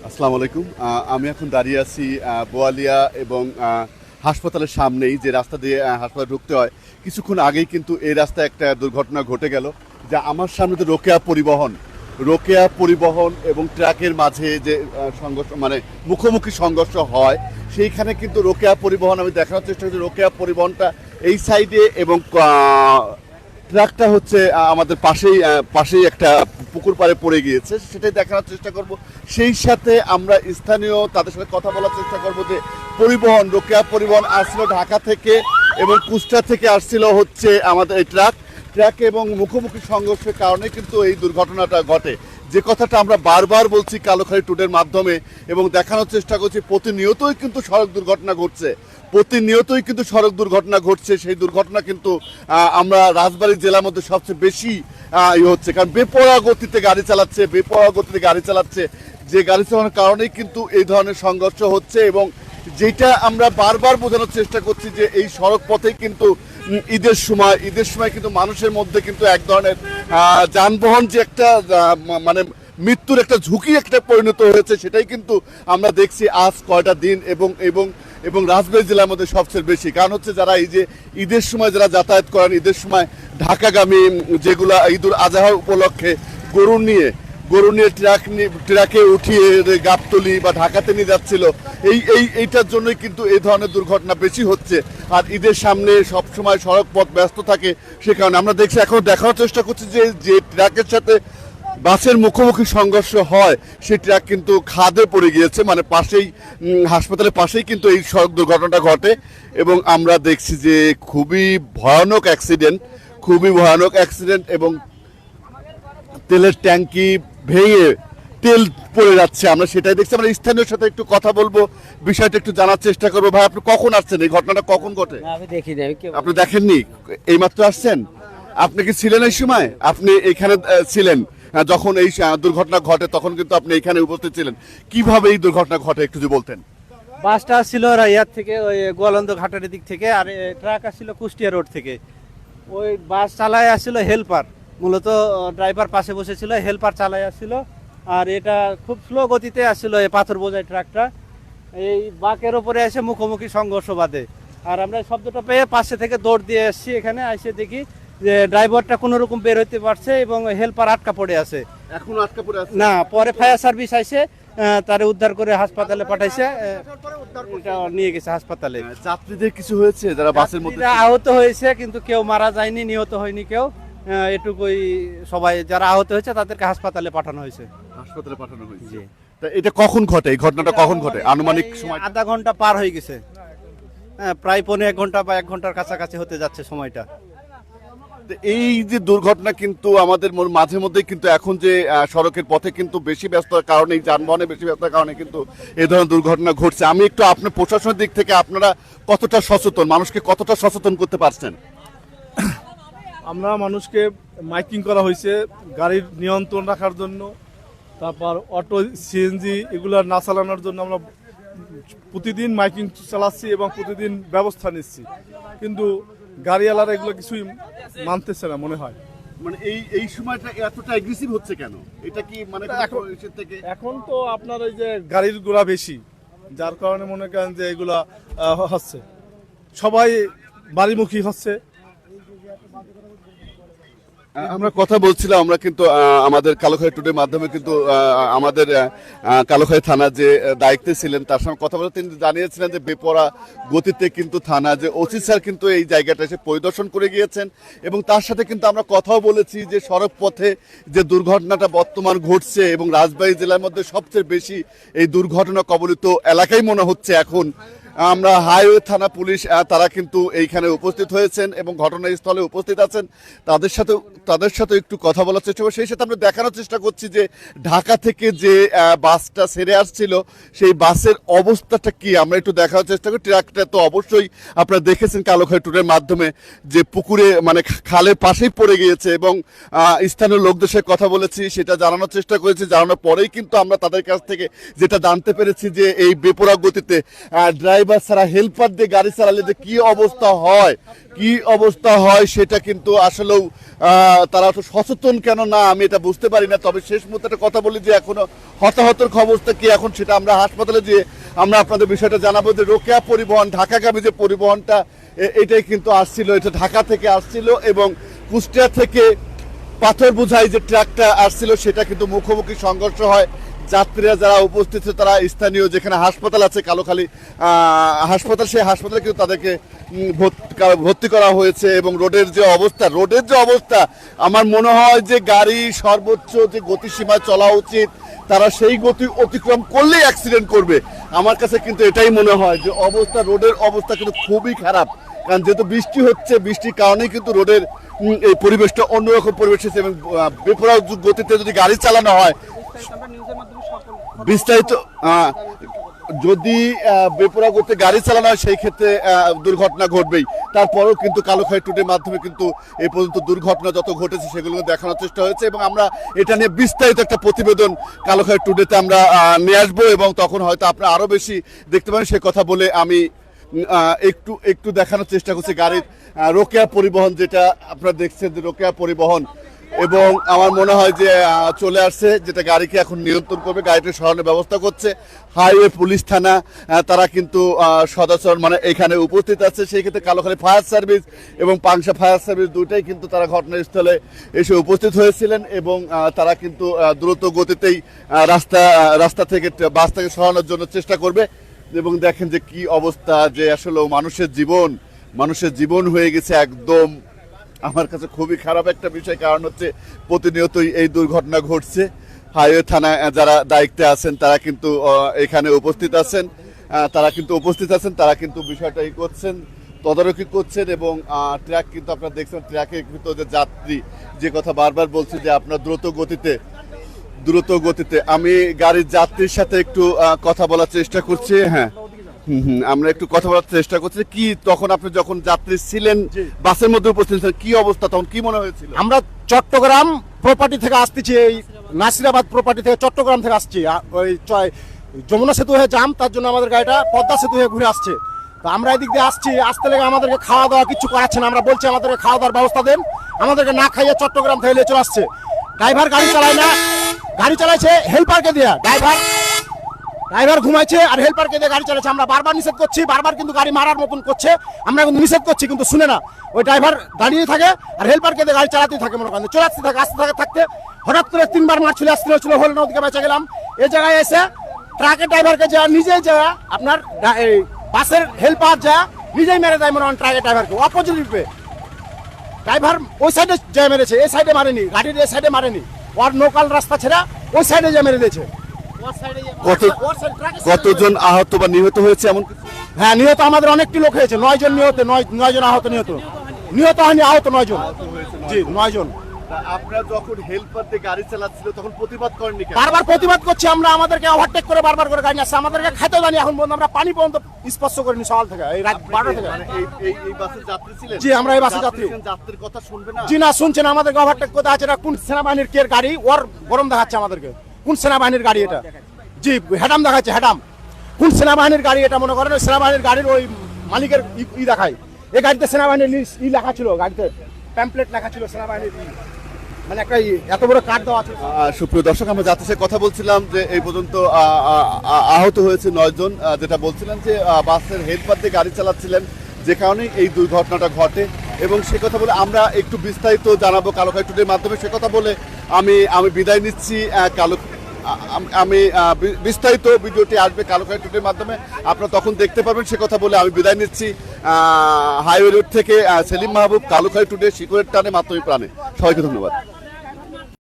আসসালামু আলাইকুম। আমি এখন দাঁড়িয়ে আছি বোয়ালিয়া এবং হাসপাতালের সামনেই, যে রাস্তা দিয়ে হাসপাতালে ঢুকতে হয়। কিছুক্ষণ আগেই কিন্তু এই রাস্তায় একটা দুর্ঘটনা ঘটে গেল, যা আমার সামনে তো রোকেয়া পরিবহন এবং ট্রাকের মাঝে যে সংঘর্ষ, মানে মুখোমুখি সংঘর্ষ হয়, সেইখানে কিন্তু রোকেয়া পরিবহন, আমি দেখানোর চেষ্টা করছি রোকেয়া পরিবহনটা এই সাইডে এবং ট্রাকটা হচ্ছে আমাদের পাশেই একটা পুকুর পাড়ে পড়ে গিয়েছে, সেটাই দেখানোর চেষ্টা করব। সেই সাথে আমরা স্থানীয় তাদের সাথে কথা বলার চেষ্টা করব যে রোকেয়া পরিবহন আসছিল ঢাকা থেকে এবং কুষ্টা থেকে আসছিল হচ্ছে আমাদের এই ট্রাক এবং মুখোমুখি সংঘর্ষের কারণে কিন্তু এই দুর্ঘটনাটা ঘটে। যে কথাটা আমরা বারবার বলছি কালোখালী টুডের মাধ্যমে এবং দেখানোর চেষ্টা করছি, প্রতিনিয়তই কিন্তু সড়ক দুর্ঘটনা ঘটছে। সেই দুর্ঘটনা কিন্তু আমরা রাজবাড়ী জেলার মধ্যে সবচেয়ে বেশি হচ্ছে, কারণ বেপরোয়া গতিতে গাড়ি চালাচ্ছে, যে গাড়ি চালানোর কারণেই কিন্তু এই ধরনের সংঘর্ষ হচ্ছে। এবং যেটা আমরা বারবার বোঝানোর চেষ্টা করছি যে এই সড়ক পথেই কিন্তু ঈদের সময় কিন্তু মানুষের মধ্যে কিন্তু এক ধরনের যানবাহন যে একটা মানে মৃত্যুর একটা ঝুঁকি একটা পরিণত হয়েছে, সেটাই কিন্তু আমরা দেখছি আজ কয়টা দিন এবং রাজবাড়ী জেলার মধ্যে সবচেয়ে বেশি। কারণ হচ্ছে যারা এই যে ঈদের সময় যারা যাতায়াত করেন, ঈদের সময় ঢাকাগামী যেগুলা ঈদুল আজহা উপলক্ষে গরু নিয়ে ট্রাকে উঠিয়ে গাবতলী বা ঢাকাতে নিয়ে যাচ্ছিল, এইটার জন্যই কিন্তু এই ধরনের দুর্ঘটনা বেশি হচ্ছে। আর ঈদের সামনে সবসময় সড়ক পথ ব্যস্ত থাকে, সে কারণে আমরা দেখছি, এখন দেখানোর চেষ্টা করছি যে ট্রাকের সাথে বাসের মুখোমুখি সংঘর্ষ হয়, সেই ট্রাক কিন্তু খাদে পড়ে গিয়েছে, মানে হাসপাতালের পাশেই কিন্তু এই সড়ক দুর্ঘটনাটা ঘটে। এবং আমরা দেখছি যে খুবই ভয়ানক অ্যাক্সিডেন্ট এবং তেলের ট্যাঙ্কি ভেঙে তেল পড়ে যাচ্ছে, আমরা সেটাই দেখছি। আমরা স্থানীয় সাথে একটু কথা বলবো, বিষয়টা একটু জানার চেষ্টা করবো। ভাই, আপনি কখন আসছেন? এই ঘটনাটা কখন ঘটে? আমি দেখিনি। আপনি দেখেননি? এইমাত্র আসছেন? আপনি কি ছিলেন এই সময়? আপনি এখানে ছিলেন যখন এই দুর্ঘটনা ঘটে, তখন কিন্তু আপনি এখানে উপস্থিত ছিলেন। কিভাবে এই দুর্ঘটনা ঘটে একটু যদি বলতেন। বাসটা ছিল ইয়ার থেকে, ওই গোয়ালন্দ ঘাটের দিক থেকে, আর ট্রাক আসছিল কুষ্টিয়া রোড থেকে। ওই বাস চালায় আসছিল হেল্পার, মূলত ড্রাইভার পাশে বসেছিল, হেল্পার চালায় আসছিল। আর এটা খুব স্লো গতিতে আসছিল এই পাথর বোঝাই ট্রাকটা, এই বাঁকের ওপরে এসে মুখোমুখি সংঘর্ষ বাঁধে। আর আমরা শব্দটা পেয়ে পাশে থেকে দৌড় দিয়ে এসেছি, এখানে এসে দেখি যে ড্রাইভারটা কোনো রকম বের হইতে পারছে এবং হেল্পার আটকা পড়ে আছে। এখন আটকা পড়ে আছে না, পরে ফায়ার সার্ভিস আইসে তারে উদ্ধার করে হাসপাতালে পাঠাইছে, নিয়ে গেছে হাসপাতালে। যাত্রীদের কিছু হয়েছে যারা বাসের মধ্যে আহত হয়েছে, কিন্তু কেউ মারা যায়নি, নিহত হয়নি কেউ। এটুকুই, সবাই যারা আহত হয়েছে তাদেরকে হাসপাতালে পাঠানো হয়েছে। তা এটা কখন ঘটে? এই ঘটনাটা কখন ঘটে? আনুমানিক সময় আধা ঘন্টা পার হয়ে গেছে। প্রায় 1.5 ঘন্টা বা 1 ঘন্টার কাছাকাছি হতে যাচ্ছে সময়টা। এই যে দুর্ঘটনা কিন্তু আমাদের মাঝে মধ্যে কিন্তু এখন যে সড়কের পথে কিন্তু বেশি ব্যস্ততার কারণে, যানবাহনে বেশি ব্যস্ততার কারণে কিন্তু এই ধরনের দুর্ঘটনা ঘটছে। আমি একটু আপনার প্রশাসনের দিক থেকে আপনারা কতটা সচেতন, মানুষকে কতটা সচেতন করতে পারছেন? আমরা মানুষকে মাইকিং করা হয়েছে গাড়ির নিয়ন্ত্রণ রাখার জন্য, তারপর অটো, সিএনজি এগুলো না চালানোর জন্য আমরা প্রতিদিন মাইকিং চালাচ্ছি এবং প্রতিদিন ব্যবস্থা নিচ্ছি। কিন্তু গাড়িওয়ালারা এগুলো কিছুই মানতেছে না মনে হয়। মানে এই সময়টা এতটা এগ্রেসিভ হচ্ছে কেন? এটা কি মানে এখন তো আপনার ওই যে গাড়ির গোড়া বেশি, যার কারণে মনে করেন যে এগুলা হচ্ছে, সবাই বাড়িমুখী হচ্ছে। আমরা কথা বলছিলাম, আমরা কিন্তু আমাদের কালোখালী টুডের মাধ্যমে কিন্তু আমাদের কালোখালী থানা যে দায়িত্বে ছিলেন তার সঙ্গে কথা বলে তিনি জানিয়েছিলেন যে বেপরোয়া গতিতে কিন্তু থানা যে ওসি স্যার কিন্তু এই জায়গাটা এসে পরিদর্শন করে গিয়েছেন। এবং তার সাথে কিন্তু আমরা কথাও বলেছি যে সড়ক পথে যে দুর্ঘটনাটা বর্তমান ঘটছে এবং রাজবাড়ী জেলার মধ্যে সবচেয়ে বেশি এই দুর্ঘটনা কবলিত এলাকাই মনে হচ্ছে এখন। আমরা হাইওয়ে থানা পুলিশ তারা কিন্তু এইখানে উপস্থিত হয়েছেন এবং ঘটনাস্থলে উপস্থিত আছেন। তাদের সাথে একটু কথা বলার চেষ্টা করছি। সেই সাথে আমরা দেখানোর চেষ্টা করছি যে ঢাকা থেকে যে বাসটা ছেড়ে আসছিল সেই বাসের অবস্থাটা কি আমরা একটু দেখানোর চেষ্টা করি। ট্রাকটা তো অবশ্যই আপনারা দেখেছেন কালোখালী ট্যুরের মাধ্যমে যে পুকুরে, মানে খালের পাশেই পড়ে গিয়েছে এবং স্থানীয় লোকদের সাথে কথা বলেছি, সেটা জানানোর চেষ্টা করেছি। জানানোর পরেই কিন্তু আমরা তাদের কাছ থেকে যেটা জানতে পেরেছি যে এই বেপরোয়া গতিতে ড্রাইভার ড্রাইভার ছাড়া হেল্পার দিয়ে গাড়ি চালালে যে কি অবস্থা হয় সেটা কিন্তু আসলেও তারা তো সচেতন কেন না আমি এটা বুঝতে পারি না। তবে শেষ মুহূর্তে একটা কথা বলি যে এখনো হতাহতের খবরটা কি এখন সেটা আমরা হাসপাতালে যেয়ে আমরা আপনাদের বিষয়টা জানাবো যে রোকেয়া পরিবহন ঢাকাগামী যে পরিবহনটা এটাই কিন্তু আসছিল, এটা ঢাকা থেকে আসছিল এবং কুষ্টিয়া থেকে পাথর বোঝাই যে ট্রাকটা আসছিল সেটা কিন্তু মুখোমুখি সংঘর্ষ হয়। যাত্রীরা যারা উপস্থিত ছিল তারা স্থানীয় যেখানে হাসপাতাল আছে কালোখালী হাসপাতাল, সেই হাসপাতালে কিন্তু তাদেরকে ভর্তি করা হয়েছে। এবং রোডের যে অবস্থা আমার মনে হয় যে গাড়ি সর্বোচ্চ যে গতিসীমায় চলা উচিত তারা সেই গতি অতিক্রম করলেই অ্যাক্সিডেন্ট করবে। আমার কাছে কিন্তু এটাই মনে হয় যে রোডের অবস্থা কিন্তু খুবই খারাপ, কারণ যেহেতু বৃষ্টি হচ্ছে বৃষ্টির কারণেই কিন্তু রোডের এই পরিবেশটা অন্যরকম পরিবেশ হচ্ছে এবং বেপরোয়া গতিতে যদি গাড়ি চালানো হয় বিস্তারিত যদি বেপরোয়া গতিতে গাড়ি চালানো হয় সেই ক্ষেত্রে দুর্ঘটনা ঘটবেই। তারপরেও কিন্তু কালোখাই টুডের মাধ্যমে কিন্তু এই পর্যন্ত দুর্ঘটনা যত ঘটেছে সেগুলো দেখানোর চেষ্টা হয়েছে এবং আমরা এটা নিয়ে বিস্তারিত একটা প্রতিবেদন কালোখাই টুডেতে আমরা নিয়ে আসবো এবং তখন হয়তো আপনারা আরো বেশি দেখতে পাবেন। সে কথা বলে আমি একটু দেখানোর চেষ্টা করছি গাড়ির রোকেয়া পরিবহন, যেটা আপনারা দেখছেন যে রোকেয়া পরিবহন, এবং আমার মনে হয় যে চলে আসছে যেটা গাড়িকে এখন নিয়ন্ত্রণ করবে, গাড়িটা সরানোর ব্যবস্থা করছে। হাইওয়ে পুলিশ থানা তারা কিন্তু সদস্য মানে এখানে উপস্থিত আছে। সেই ক্ষেত্রে কালোখালী ফায়ার সার্ভিস এবং পাংশা ফায়ার সার্ভিস দুটাই কিন্তু তারা ঘটনাস্থলে এসে উপস্থিত হয়েছিলেন এবং তারা কিন্তু দ্রুত গতিতেই রাস্তা থেকে বাসটাকে সরানোর জন্য চেষ্টা করবে। এবং দেখেন যে কি অবস্থা, যে আসলে মানুষের জীবন হয়ে গেছে একদম। আমার কাছে খুবই খারাপ একটা বিষয়, কারণ হচ্ছে প্রতিনিয়তই এই দুর্ঘটনা ঘটছে। হাইওয়ে থানায় যারা দায়িত্বে আছেন তারা কিন্তু এখানে উপস্থিত আছেন, তারা কিন্তু বিষয়টা করছেন, তদারকি করছেন। এবং ট্রাক কিন্তু আপনারা দেখছেন, ট্রাকে কিন্তু যে যাত্রী, যে কথা বারবার বলছি যে আপনার দ্রুত গতিতে আমি গাড়ির যাত্রীর সাথে একটু কথা বলার চেষ্টা করছি। হ্যাঁ, আমরা একটু কথা বলার চেষ্টা করছি। কি তখন আপনি যখন যাত্রী ছিলেন বাসের মধ্যে উপস্থিত ছিলেন, কি অবস্থা তখন, কি মনে হয়েছিল? আমরা চট্টগ্রাম প্রপার্টি থেকে আসতেছি, এই নাসিরাবাদ প্রপার্টি থেকে চট্টগ্রাম থেকে আসছি। ওই যমুনা সেতু হয়ে জাম, তার জন্য আমাদের গাড়িটা পদ্মা সেতু হয়ে ঘুরে আসছে। তো আমরা এদিক দিয়ে আসতে লেগে আমাদেরকে খাওয়া দাওয়া কিছু করাচ্ছে না। আমরা বলছি আমাদেরকে খাওয়া দাওয়ার ব্যবস্থা দেন, আমাদেরকে না খাইয়ে চট্টগ্রাম থেকে চলে আসছে। ড্রাইভার গাড়ি চালায় না, গাড়ি চালাইছে হেল্পারকে দিয়ে। ড্রাইভার ঘুমাইছে আর হেল্পারকে দিয়ে গাড়ি চালাচ্ছে। আমরা বারবার নিষেধ করছি, বারবার কিন্তু গাড়ি মারার মতন করছে। আমরা কিন্তু নিষেধ করছি কিন্তু শুনে না। ওই ড্রাইভার দাঁড়িয়ে থাকে আর হেল্পারকে দিয়ে গাড়ি চালাতেই থাকে, মনে করেন চলে আসতে থাকতে হঠাৎ করে 3বার মার চলে আসছিল হল না, ওদিকে বেঁচে গেলাম। এই জায়গায় এসে ট্রাকের ড্রাইভারকে যা নিজেই যা আপনার বাসের হেল্পার যা নিজেই মেরে দেয়, মনে হয় ট্রাকের ড্রাইভারকে অপোজিট রূপে। ড্রাইভার ওই সাইডে যা মেরেছে, এই সাইডে মারেনি, গাড়ির এই সাইডে মারেনি, ওর লোকাল রাস্তা ছেড়া ওই সাইডে যা মেরে দিয়েছে। কতজন আহত বা নিহত হয়েছে এমন? হ্যাঁ, নিহত আমাদের অনেকটি লোক হয়েছে, 9 জন নিহত, 9 জন আহত। নিহত হয়নি, আহত 9 জন। জি, 9 জন। আপনারা যখন হেল্পার দিয়ে গাড়ি চালাচ্ছিল তখন প্রতিবাদ করেননি কেন? বারবার প্রতিবাদ করছি আমরা, আমাদেরকে ওভারটেক করে বারবার করে গাড়ি আসছে, আমাদেরকে খাইতেও জানি এখন পর্যন্ত আমরা পানি পর্যন্ত স্পর্শ করিনি সকাল থেকে, এই রাত 12টা থেকে। এই বাসে যাত্রী ছিলেন? জি, আমরা এই বাসে যাত্রী। যাত্রীর কথা শুনবে না? জি না, শুনছে না, আমাদেরকে ওভারটেক করতে আছে। এটা কোন সেনাবাহিনীর কে গাড়ি, ওর গরম দেখাচ্ছে আমাদেরকে। কোন সেনাবাহিনীর গাড়ি এটা? জি, হেডাম দেখাচ্ছে, হেডাম। কোন সেনাবাহিনীর গাড়ি এটা? মনে করেন ওই সেনাবাহিনীর গাড়ির ওই মালিকের দেখায়। এই গাড়িতে সেনাবাহিনীর লেখা ছিল, গাড়িতে প্যাম্পলেট লেখা ছিল সেনাবাহিনীর, মানে একটা এত বড় কার্ড দেওয়া আছে। সুপ্রিয় দর্শক, আমরা যাত্রীর সাথে কথা বলছিলাম যে এই পর্যন্ত আহত হয়েছে 9 জন, যেটা বলছিলাম যে বাসের হেল্পার দিয়ে গাড়ি চালাচ্ছিলেন যে কারণে এই দুর্ঘটনাটা ঘটে। এবং সে কথা বলে আমরা একটু বিস্তারিত জানাবো কালোখাই টুডের মাধ্যমে। সে কথা বলে আমি বিদায় নিচ্ছি। আমি বিস্তারিত ভিডিওটি আসবে কালোখাই টুডের মাধ্যমে, আপনারা তখন দেখতে পাবেন। সে কথা বলে আমি বিদায় নিচ্ছি। হাইওয়ে রোড থেকে সেলিম মাহবুব, কালোখাই টুডে, শিকড়ের টানে মাধ্যমিক প্রাণে। সবাইকে ধন্যবাদ।